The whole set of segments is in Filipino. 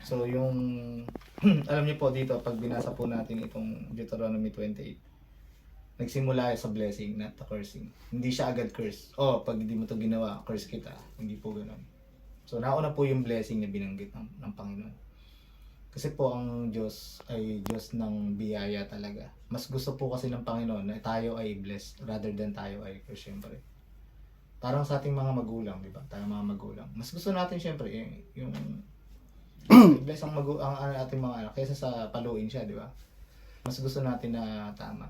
So yung alam niyo po dito pag binasa po natin itong Deuteronomy 28, nagsimula sa blessing, not the cursing. Hindi siya agad curse. Oh, pag hindi mo to ginawa, curse kita. Hindi po ganoon. So nauna po yung blessing na binanggit ng Panginoon. Kasi po ang Diyos ay Diyos ng biyaya talaga. Mas gusto po kasi ng Panginoon na tayo ay blessed rather than tayo ay curse, syempre. Parang sa ating mga magulang, di ba? Tayo mga magulang. Mas gusto natin syempre yung bless ang ating mga anak kaysa sa paluin siya, di ba? Mas gusto natin na tama.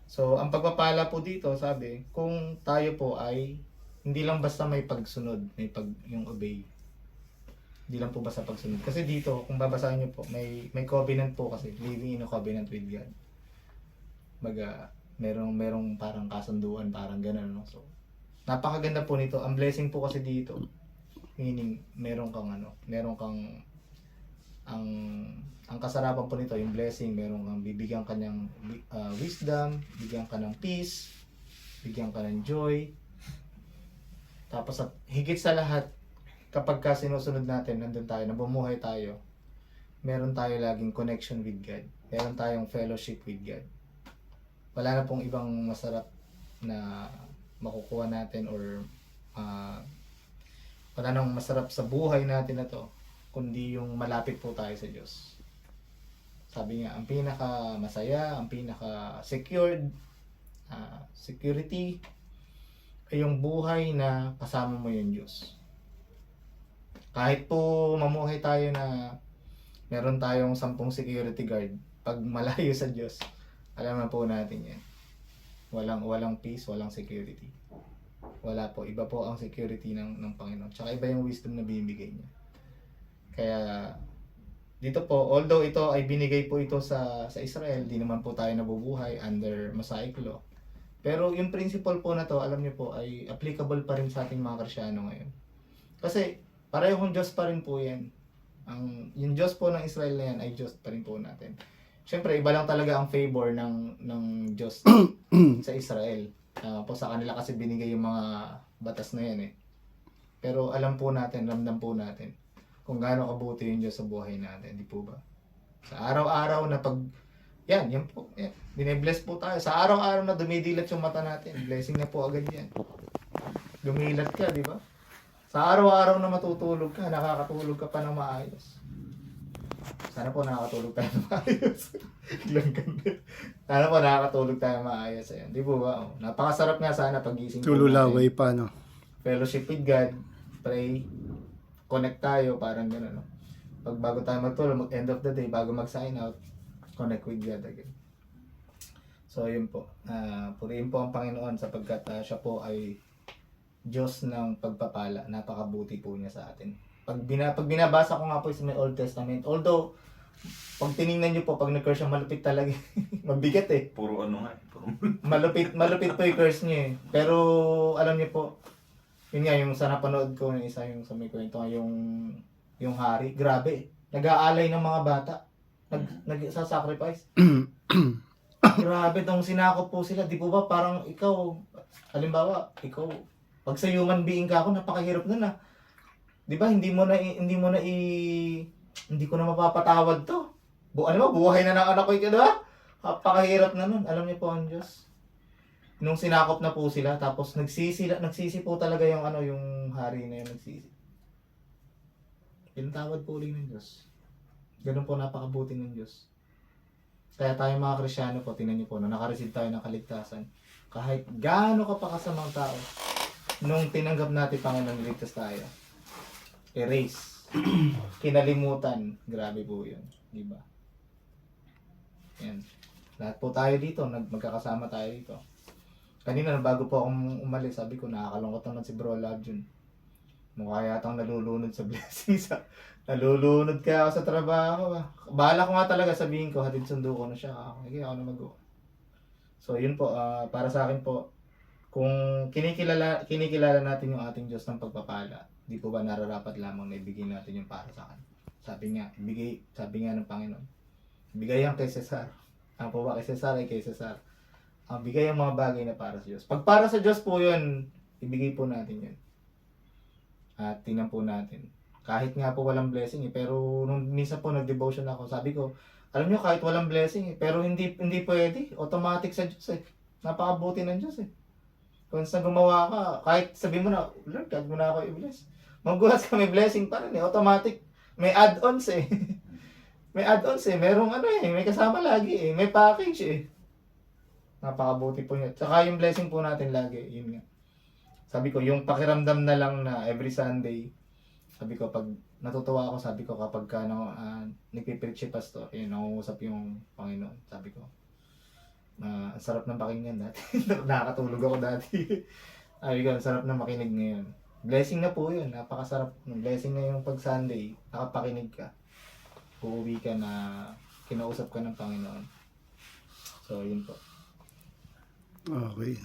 So, ang pagpapala po dito, sabi, kung tayo po ay hindi lang basta may pagsunod, yung obey. Hindi lang po basta pagsunod. Kasi dito, kung babasahin niyo po, may covenant po kasi, living in a covenant with God. Merong parang kasunduan, parang gano'n, no? So, napakaganda po nito. Ang blessing po kasi dito, meaning meron kang ang ang kasarapan po nito, yung blessing, meron kang bibigyan kanyang wisdom, bigyan ka ng peace, bigyan ka ng joy. Tapos at higit sa lahat, kapag ka sinusunod natin, nandun tayo, nabumuhay tayo, meron tayo laging connection with God. Meron tayong fellowship with God. Wala na pong ibang masarap na makukuha natin or wala nang masarap sa buhay natin na to kundi yung malapit po tayo sa Diyos. Sabi nga, ang pinaka masaya, ang pinaka secured security ay yung buhay na kasama mo yung Diyos. Kahit po mamuhay tayo na meron tayong 10 security guard, pag malayo sa Diyos, alam na po natin yan. Walang peace, walang security. Wala po. Iba po ang security ng Panginoon. Tsaka iba yung wisdom na binibigay niya. Kaya dito po, although ito ay binigay po ito sa Israel, di naman po tayo nabubuhay under Mosaic law. Pero yung principle po na to, alam niyo po, ay applicable pa rin sa ating mga Kristyano ngayon. Kasi parehong Diyos pa rin po yan. Yung Diyos po ng Israel na yan ay Diyos pa rin po natin. Siyempre, iba lang talaga ang favor ng Diyos sa Israel. Po sa kanila kasi binigay yung mga batas na yan eh. Pero alam po natin, ramdam po natin kung gaano kabuti yung Diyos sa buhay natin, di po ba? Sa araw-araw na yan po, yan. Bine-bless po tayo. Sa araw-araw na dumidilat yung mata natin, blessing na po agad yan. Dumilat ka, di ba? Sa araw-araw na matutulog ka, nakakatulog ka pa ng maayos. Sana po nakakatulog tayo ng maayos. Sana po nakakatulog tayo ng maayos. Ayan. Di po ba? Oh, napakasarap nga sana pagising po Tululaway natin. pa, no? Fellowship with God, pray, connect tayo, parang gano'n, no? Pag bago tayo magtulog, end of the day, bago mag-sign out, connect with God again. So, yun po. Purihin po ang Panginoon sapagkat siya po ay Diyos ng pagpapala. Napakabuti po niya sa atin. Pag binabasa ko nga po sa may Old Testament, although, pag tinignan niyo po, pag nag-curse siya, malupit talaga. Mabigat eh. Puro ano nga. Malupit po yung curse niya eh. Pero, alam niyo po, yun nga, yung sa napanood ko, isa yung sa may kwento, yung hari, grabe. Nag-aalay ng mga bata. Nag-sacrifice. Grabe, tong sinakop po sila. Di po ba parang ikaw, halimbawa, ikaw, pag sa human being ka ako, napakahirap nun ah. Di ba, hindi ko na mapapatawad to. Ano ba, buhay na ng anak ko ito, di ba? Napakahirap na nun. Alam niyo po ang Diyos. Nung sinakop na po sila, tapos nagsisi po talaga yung yung hari na yun, nagsisi. Pinatawad po ulit ng Diyos. Ganun po napakabuti ng Diyos. Kaya tayo mga Kristyano po, tingnan niyo po, nung nakareceive tayo ng kaligtasan, kahit gaano ka pa kasamang tao, nung tinanggap natin Panginoon, niligtas tayo. Erase. Kinalimutan. Grabe po yun. Diba? Yan. Lahat po tayo dito, magkakasama tayo dito. Kanina, bago po akong umalis, sabi ko, nakakalungkot naman si Bro Love Jun. Mukha yatang nalulunod sa blessings. Nalulunod kaya ako sa trabaho. Bahala ko nga talaga, sabihin ko, hatid sundo ko na siya. Okay, ako na mag-go. So, yun po, para sa akin po, kung kinikilala natin yung ating Diyos ng pagpapala, di po ba nararapat lamang na ibigay natin yung para sa akin? Sabi nga ng Panginoon, bigay yan kay Cesar. Ang po ba kay Cesar ay kay Cesar. Ang bigay ang mga bagay na para sa Diyos. Pag para sa Diyos po yun, ibigay po natin yun. At tingnan po natin. Kahit nga po walang blessing pero nung minsan po nag-devotion ako, sabi ko, alam nyo kahit walang blessing pero hindi pwede, automatic sa Diyos Napakabuti ng Diyos Kung sa gumawa ka, kahit sabihin mo na, Lord, God mo na ako i-bless. Magbukas ka, may blessing pa rin automatic. May add-ons May add-ons merong may kasama lagi may package Napakabuti po niya. Tsaka yung blessing po natin lagi, yun nga. Sabi ko, yung pakiramdam na lang na every Sunday, sabi ko, pag natutuwa ako, sabi ko, kapag ka, nagpipreach si pastor, nangungusap yung Panginoon, sabi ko, ang sarap ng pakinggan dati. Nakakatulog ako dati. Sabi ko, ang sarap ng makinig ngayon. Blessing na po yun, napakasarap. Blessing na yung pag Sunday, nakapakinig ka. Uuwi ka na kinausap ka ng Panginoon. So, yun po. Okay.